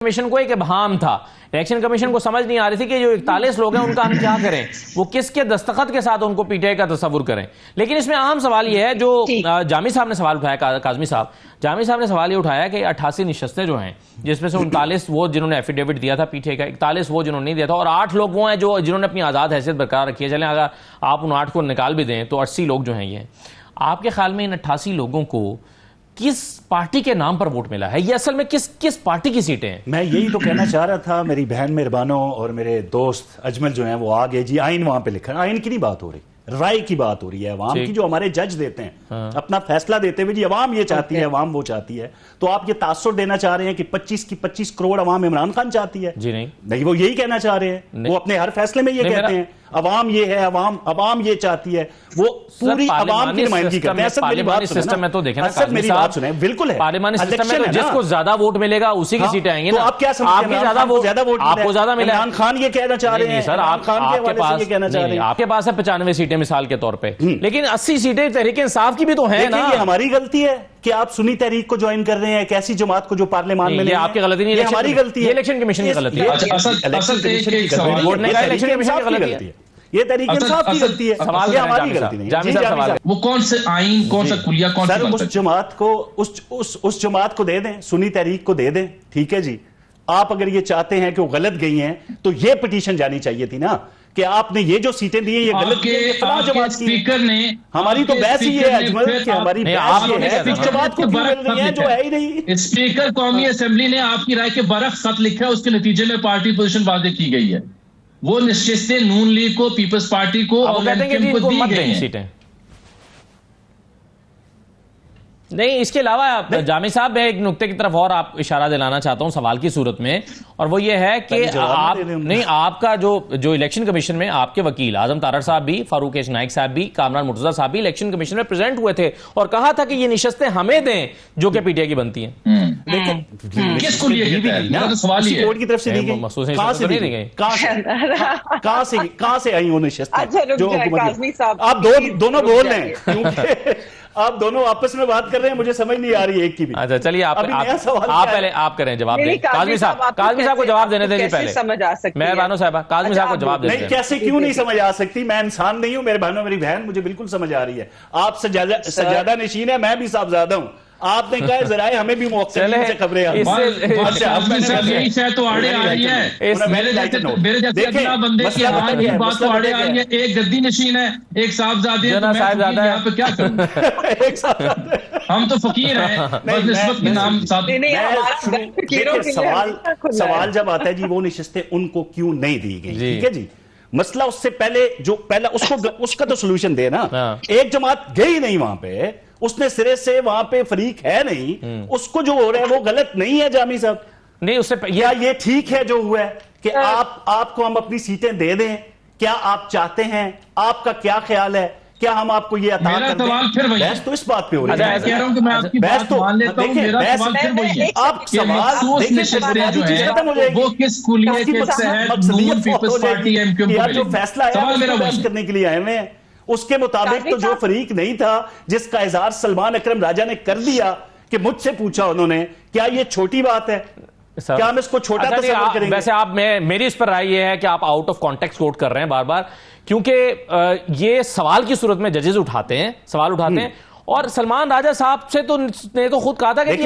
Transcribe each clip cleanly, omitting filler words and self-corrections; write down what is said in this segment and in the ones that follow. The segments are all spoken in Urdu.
کمیشن کو ایک ابہام تھا. الیکشن کمیشن کو سمجھ نہیں آ رہی تھی کہ جو 41 لوگ ہیں ان کا ہم کیا کریں, وہ کس کے دستخط کے ساتھ ان کو پی ٹی آئی کا تصور کریں. لیکن اس میں اہم سوال یہ ہے جو جامی صاحب نے سوال اٹھایا, کاظمی صاحب نے سوال یہ اٹھایا کہ 88 نشستیں جو ہیں جس میں سے 39 وہ جنہوں نے ایفیڈیوٹ دیا تھا پی ٹی آئی کا, 41 وہ جنہوں نے نہیں دیا تھا, اور 8 لوگ وہ ہیں جنہوں نے اپنی آزاد حیثیت برقرار رکھی ہے. چلیں اگر آپ ان 8 کو نکال بھی دیں تو 80 لوگ جو ہیں یہ. آپ کے خیال میں ان 88 لوگوں کو کس پارٹی کے نام پر ووٹ ملا ہے؟ یہ اصل میں کس پارٹی کی سیٹیں ہیں؟ میں یہی تو کہنا چاہ رہا تھا. میری بہن مہربانوں اور میرے دوست اجمل جو ہیں وہ آگے جی آئین وہاں پہ لکھا ہے. آئین کی نہیں بات ہو رہی, رائے کی بات ہو رہی ہے. عوام کی جو ہمارے جج دیتے ہیں اپنا فیصلہ دیتے ہوئے جی عوام یہ چاہتی ہے, عوام وہ چاہتی ہے. تو آپ یہ تاثر دینا چاہ رہے ہیں کہ 25 کی 25 کروڑ عوام عمران خان چاہتی ہے؟ جی نہیں, وہ یہی کہنا چاہ رہے ہیں. وہ اپنے ہر فیصلے میں یہ کہتے ہیں عوام یہ ہے, عوام یہ چاہتی ہے. وہ پوری عوام کی نمائندگی کرتے ہیں. پارلیمانی سسٹم میں تو دیکھیں نا, میری بات سنیں, بالکل ہے پارلیمانی سسٹم میں تو جس کو زیادہ ووٹ ملے گا اسی کی سیٹیں آئیں گی. تو آپ کیا سمجھتے ہیں زیادہ ووٹ آپ کو زیادہ ملا؟ عمران خان یہ کہنا چاہ رہے ہیں, سر آپ کے پاس ہے 95 سیٹیں مثال کے طور پہ, لیکن 80 سیٹیں تحریک انصاف کی بھی تو ہیں نا. یہ ہماری غلطی ہے کہ آپ سنی تحریک کو جوائن کر رہے ہیں, ایک ایسی جماعت کو جو پارلیمان میں نہیں. آپ کی غلطی نہیں, یہ ہماری غلطی ہے, الیکشن کمیشن کی غلطی ہے. یہ تحریک انصاف کی غلطی ہے, یہ ہماری غلطی نہیں. وہ کون سے آئین, کون سا کلیہ, کون سی بات ہے؟ اس جماعت کو دے دیں, سنی تحریک کو دے دیں, ٹھیک ہے جی. آپ اگر یہ چاہتے ہیں کہ وہ غلط گئی ہیں تو یہ پٹیشن جانی چاہیے تھی نا کہ آپ نے یہ جو سیٹیں دی ہیں یہ غلط کی ہیں, فلاں جماعت کی. ہماری تو بحث ہی ہے اجمل کہ ہماری بحث یہ ہے اس جماعت کو کیوں مل رہی ہیں جو ہے ہی نہیں. اسپیکر قومی اسمبلی نے آپ کی رائے کے برعکس خط لکھا ہے, اس کے نتیجے میں پارٹی پوزیشن واضح کی گئی ہے. وہ نشستیں نون لیگ کو, پیپلز پارٹی کو اور LPM کو دی گئی ہیں. نہیں, اس کے علاوہ جامی صاحب میں ایک نقطے کی طرف اور آپ اشارہ دلانا چاہتا ہوں سوال کی صورت میں, اور وہ یہ ہے کہ آپ کا جو الیکشن کمیشن میں آپ کے وکیل اعظم تارڑ صاحب بھی, فاروق ایش نائک صاحب بھی, کامران مرتضیٰ صاحب بھی الیکشن کمیشن میں پریزنٹ ہوئے تھے اور کہا تھا کہ یہ نشستیں ہمیں دیں جو کہ پی ٹی آئی کی بنتی ہیں. کس کو لیے گئی؟ سوال یہ ہے کی طرف سے دی گئی, کہاں سے آئی وہ نشستیں جو حکومت. آپ دونوں بول رہے ہیں کیونکہ آپ دونوں آپس میں بات کر رہے ہیں, مجھے سمجھ نہیں آ رہی ہے ایک کی بھی. اچھا چلیے پہلے آپ کریں جواب دیں. کاظمی صاحب کو جواب دینے دیں پہلے. مہربانو صاحبہ, کاظمی صاحب کو جواب دیں. نہیں, کیسے کیوں نہیں سمجھ آ سکتی؟ میں انسان نہیں ہوں میرے بہنوں, میری بہن, مجھے بالکل سمجھ آ رہی ہے. آپ سجادہ نشین ہے, میں بھی صاحبزادہ ہوں. آپ نے کہا ذرائع ہمیں بھی موقع سے خبریں آ یہی شاید تو آڑے آ رہی ہے. میرے جیسے اگلا بندے کی بات تو آڑے آ رہی ہے. ایک گدی نشین ہے, ایک صاحبزادے ہیں, تو یہاں پہ کیا کروں؟ ہم تو فقیر ہیں, بس نسبت کے نام ساتھ. سوال جب آتا ہے جی وہ نشستیں ان کو کیوں نہیں دی گئی, ٹھیک ہے جی, مسئلہ اس سے پہلے جو پہلا اس کا تو سولوشن دے نا. ایک جماعت گئی نہیں وہاں پہ, اس نے سرے سے وہاں پہ فریق ہے نہیں, اس کو جو ہو رہا ہے وہ غلط نہیں ہے. جامی صاحب نہیں, اس سے یہ ٹھیک ہے جو ہوا ہے کہ آپ کو ہم اپنی سیٹیں دے دیں؟ کیا آپ چاہتے ہیں؟ آپ کا کیا خیال ہے؟ کیا ہم آپ کو یہ عطا کر دیں؟ بحث تو اس بات پہ ہو رہی ہے. کہہ رہا ہوں کہ میں آپ کی بات مان لیتا ہوں, میرا سوال پھر وہی ہے. آپ سوال دیکھیں وہ کس کلیے کے تحت نون پیپلز پارٹی LPM کو جو فیصلہ ہے سوال میرا بحث کرنے کے لیے آئے ہوئے ہیں, اس کے مطابق تو جو فریق نہیں تھا جس کا اظہار سلمان اکرم راجہ نے کر دیا کہ مجھ سے پوچھا انہوں نے, کیا یہ چھوٹی بات ہے؟ کیا ہم اس کو چھوٹا تصور کریں گے؟ ویسے آپ میری اس پر رائے یہ ہے کہ آپ آؤٹ آف کانٹیکسٹ کوٹ کر رہے ہیں بار بار, کیونکہ یہ سوال کی صورت میں ججز سوال اٹھاتے ہیں, اور سلمان راجہ صاحب سے تو نے تو خود کہا تھا کہ میں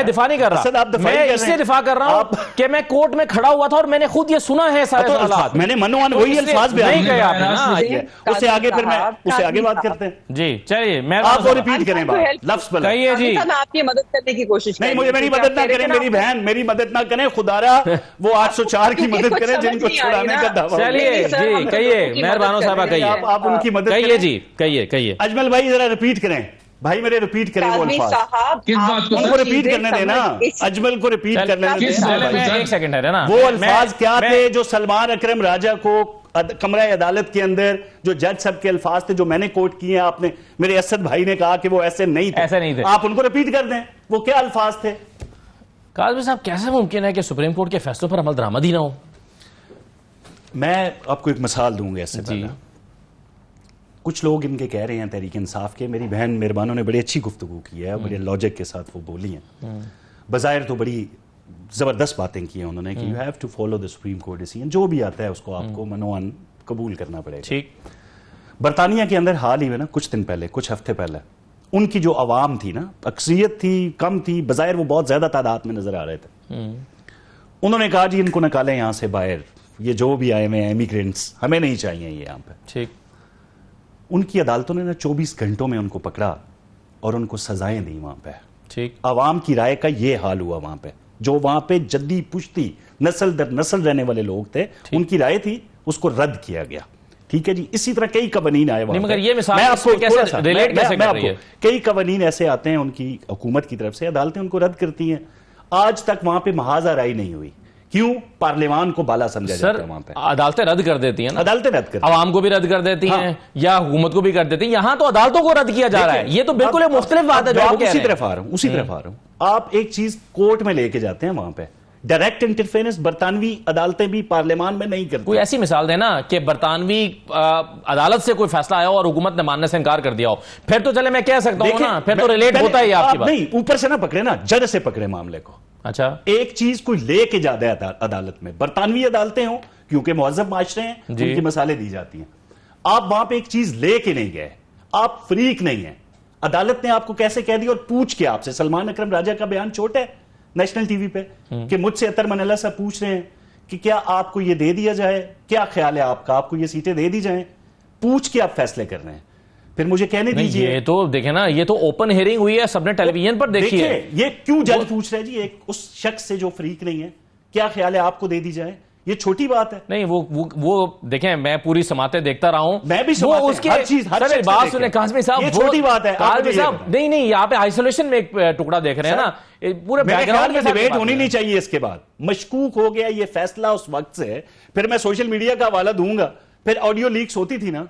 دفاع نہیں کر رہا, میں اس سے دفاع کر رہا ہوں کہ میں کورٹ میں کھڑا ہوا تھا اور میں نے خود یہ سنا ہے سارے سوالات. میں نے منوان وہی الفاظ بیان کیے آپ نے, اسے آگے پھر میں اسے آگے بات کرتے ہیں. جی چلیے آپ وہ ریپیٹ کریں بات, لفظ بلا کہیے جی. آپ کی مدد کرنے کی کوشش نہیں, مجھے میری مدد نہ کریں, میری بہن میری مدد نہ کریں, خدا رہا وہ 804 کی مدد کریں جن کو چھڑانے کا دعویٰ. چلیے جی کہیے, مہربانو صاحبہ کہیے, آپ ان کی مدد کہیے جی, کہیے. اجمل بھائی ذرا ریپیٹ کریں, بھائی میرے ریپیٹ کریں وہ الفاظ. کس بات ان کو ریپیٹ کرنے دینا, اجمل کو ریپیٹ کرنے دینا. ایک سیکنڈ ہے نا, وہ الفاظ کیا تھے جو سلمان اکرم راجہ کو کمرہ عدالت کے اندر جو جج صاحب کے الفاظ تھے جو میں نے کوٹ کیے ہیں, آپ نے میرے اسد بھائی نے کہا کہ وہ ایسے نہیں تھے, آپ ان کو ریپیٹ کر دیں وہ کیا الفاظ تھے. کاظمی صاحب کیسے ممکن ہے کہ سپریم کورٹ کے فیصلوں پر عمل درآمد ہی نہ ہو؟ میں آپ کو ایک مثال دوں گا اس سے پہلے. کچھ لوگ ان کے کہہ رہے ہیں تحریک انصاف کے, میری بہن مہربانوں نے بڑی اچھی گفتگو کی ہے, بڑے لاجک کے ساتھ وہ بولی ہیں. بظاہر تو بڑی زبردست باتیں کی ہیں انہوں نے کہ you have to follow the Supreme Court decision, جو بھی آتا ہے اس کو آپ کو منوان قبول کرنا پڑے گا. ٹھیک. برطانیہ کے اندر حال ہی میں نا کچھ دن پہلے، کچھ ہفتے پہلے، ان کی جو عوام تھی نا، اکثریت تھی، کم تھی، بظاہر وہ بہت زیادہ تعداد میں نظر آ رہے تھے، انہوں نے کہا جی ان کو نکالیں یہاں سے باہر، یہ جو بھی آئے ہوئے ہیں امیگرینٹس ہمیں نہیں چاہیے یہ یہاں پہ. ٹھیک. ان کی عدالتوں نے نا 24 گھنٹوں میں ان کو پکڑا اور ان کو سزائیں دی وہاں پہ. ٹھیک. عوام کی رائے کا یہ حال ہوا وہاں پہ. جو وہاں پہ جدی پشتی نسل در نسل رہنے والے لوگ تھے، ان کی رائے تھی، اس کو رد کیا گیا. ٹھیک ہے جی. اسی طرح کئی قوانین آئے وہاں، مگر یہ مثال کئی قوانین ایسے آتے ہیں ان کی حکومت کی طرف سے، عدالتیں ان کو رد کرتی ہیں. آج تک وہاں پہ محاذ رائے نہیں ہوئی. کیوں؟ پارلیمان کو بالا سمجھا جاتا ہے وہاں پہ. عدالتیں رد کر دیتی ہیں نا، عدالتیں رد کرتی ہیں، عوام کو بھی رد کر دیتی ہیں یا حکومت کو بھی کر دیتی ہیں. یہاں تو عدالتوں کو رد کیا جا رہا ہے. یہ تو بالکل ایک مختلف بات ہے جو آپ کہہ رہے ہیں. اسی طرف آ رہا ہوں. آپ ایک چیز کورٹ میں لے کے جاتے ہیں، وہاں پہ ڈائریکٹ انٹرفیرنس برطانوی عدالتیں بھی پارلیمان میں نہیں کرتی. کوئی ایسی مثال دینا کہ برطانوی عدالت سے کوئی فیصلہ آیا ہو اور حکومت نے ماننے سے انکار کر دیا ہو، پھر تو چلے میں کہہ سکتا ہوں نا، پھر تو ریلیٹ ہوتا ہے آپ کی بات. نہیں، اوپر سے نہ پکڑے نا، جج سے پکڑے معاملے کو. اچھا. ایک چیز کوئی لے کے جاتا ہے عدالت میں، برطانوی عدالتیں ہوں کیونکہ مہذب معاشرے ہیں، ان کی مسالے دی جاتی ہیں. آپ وہاں پہ ایک چیز لے کے نہیں گئے، آپ فریق نہیں ہیں. عدالت نے آپ کو کیسے کہہ دیا اور پوچھ کے آپ سے. سلمان اکرم راجہ کا بیان چھوٹا ہے نیشنل ٹی وی پہ کہ مجھ سے اطہر منالہ صاحب پوچھ رہے ہیں کہ کیا آپ کو یہ دے دیا جائے، کیا خیال ہے آپ کا، آپ کو یہ سیٹیں دے دی جائیں. پوچھ کے آپ فیصلے کر رہے ہیں. پھر مجھے کہنے دیجیے، یہ تو دیکھیں نا، یہ تو اوپن ہیئرنگ ہوئی ہے، سب نے ٹیلی ویژن پر دیکھی ہے. یہ کیوں جج پوچھ رہے جی ایک اس شخص سے جو فریق نہیں ہے، کیا خیال ہے آپ کو دے دی جائے؟ یہ چھوٹی بات ہے. نہیں، وہ دیکھیں، میں پوری سماعتیں دیکھتا رہا ہوں، میں بھی ہر چیز بات سنیں قاسمی صاحب، یہ چھوٹی بات ہے. قاسمی صاحب نہیں، یہاں پہ آئسولیشن میں ایک ٹکڑا دیکھ رہے ہیں نا، پورے بیک گراؤنڈ میں ڈیبیٹ ہونی نہیں چاہیے. اس کے بعد مشکوک ہو گیا یہ فیصلہ اس وقت سے، پھر میں سوشل میڈیا کا حوالہ دوں گا. پھر آڈیو لیکس ہوتی تھی نا،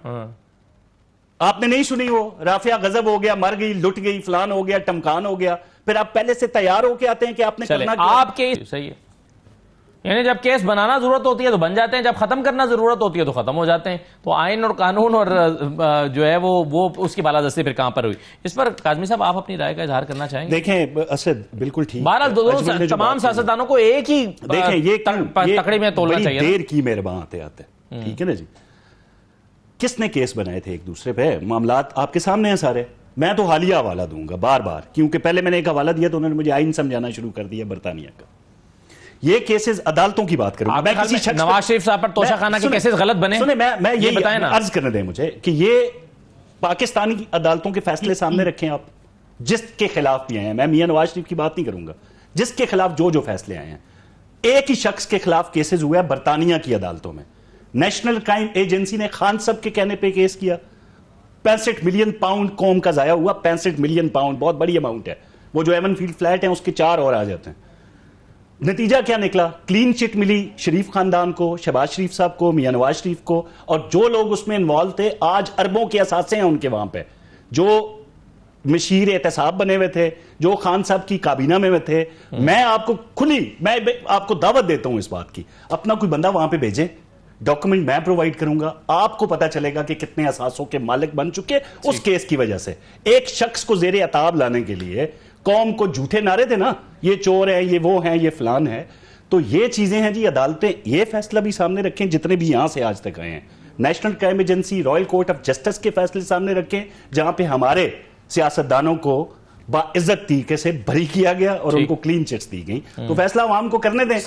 آپ نے نہیں سنی، وہ رافعہ غضب ہو گیا، مر گئی، لٹ گئی، فلان ہو گیا، ٹمکان ہو گیا. پھر آپ پہلے سے تیار ہو کے آتے ہیں کہ آپ نے کرنا کیا. آپ کے صحیح ہے، یعنی جب کیس بنانا ضرورت ہوتی ہے تو بن جاتے ہیں، جب ختم کرنا ضرورت ہوتی ہے تو ختم ہو جاتے ہیں. تو آئین اور قانون اور جو ہے وہ اس کی بالادستی پھر کہاں پر ہوئی. اس پر کاظمی صاحب آپ اپنی رائے کا اظہار کرنا چاہیں گے؟ دیکھیں اسد بالکل ٹھیک، بہرحال تمام سیاستدانوں کو ایک ہی تکڑی میں تولنا چاہیے. دیر کی مہربان آتے ٹھیک ہے نا جی. کس نے کیس بنائے تھے ایک دوسرے پہ؟ معاملات آپ کے سامنے ہیں سارے. میں تو حالیہ حوالہ دوں گا بار بار، کیونکہ پہلے میں نے ایک حوالہ دیا تو انہوں نے مجھے آئین سمجھانا شروع کر دیا برطانیہ کا. یہ کیسز عدالتوں کی بات کروں گا. نواز شریف صاحب پر توشہ خانہ کے کیسز غلط بنے، میں یہ بتائیں نا، عرض کرنے دیں مجھے کہ یہ پاکستانی عدالتوں کے فیصلے سامنے رکھیں آپ، جس کے خلاف بھی آئے ہیں. میں میاں نواز شریف کی بات نہیں کروں گا، جس کے خلاف جو فیصلے آئے ہیں. ایک ہی شخص کے خلاف کیسز ہوئے ہیں برطانیہ کی عدالتوں میں. نیشنل کرائم ایجنسی نے خان صاحب کے کہنے پہ کیس کیا. 65 ملین پاؤنڈ قوم کا ضائع ہوا. 65 ملین پاؤنڈ بہت بڑی اماؤنٹ ہے. وہ جو ایون فیلڈ فلیٹ ہیں اس کے 4 اور آ جاتے ہیں. نتیجہ کیا نکلا؟ کلین چٹ ملی شریف خاندان کو، شہباز شریف صاحب کو، میاں نواز شریف کو، اور جو لوگ اس میں انوالو تھے آج اربوں کے اثاثے ہیں ان کے وہاں پہ. جو مشیر احتساب بنے ہوئے تھے، جو خان صاحب کی کابینہ میں تھے. میں آپ کو میں آپ کو دعوت دیتا ہوں اس بات کی، اپنا کوئی بندہ وہاں پہ بھیجیں، ڈاکومنٹ میں پرووائڈ کروں گا، آپ کو پتا چلے گا کہ کتنے اثاثوں کے مالک بن چکے اس کیس کی وجہ سے. ایک شخص کو زیر عتاب لانے کے لیے قوم کو جھوٹے نعرے تھے نا، یہ چور ہے، یہ وہ ہیں، یہ فلان ہے. تو یہ چیزیں ہیں جی. عدالتیں یہ فیصلہ بھی سامنے رکھیں جتنے بھی یہاں سے آج تک آئے ہیں. National crime agency, Royal court of justice کے فیصلے سامنے رکھیں جہاں پہ ہمارے سیاستدانوں کو باعزت طریقے سے بری کیا گیا اور ان کو کلین چٹس دی گئی. تو فیصلہ عوام کو کرنے دیں.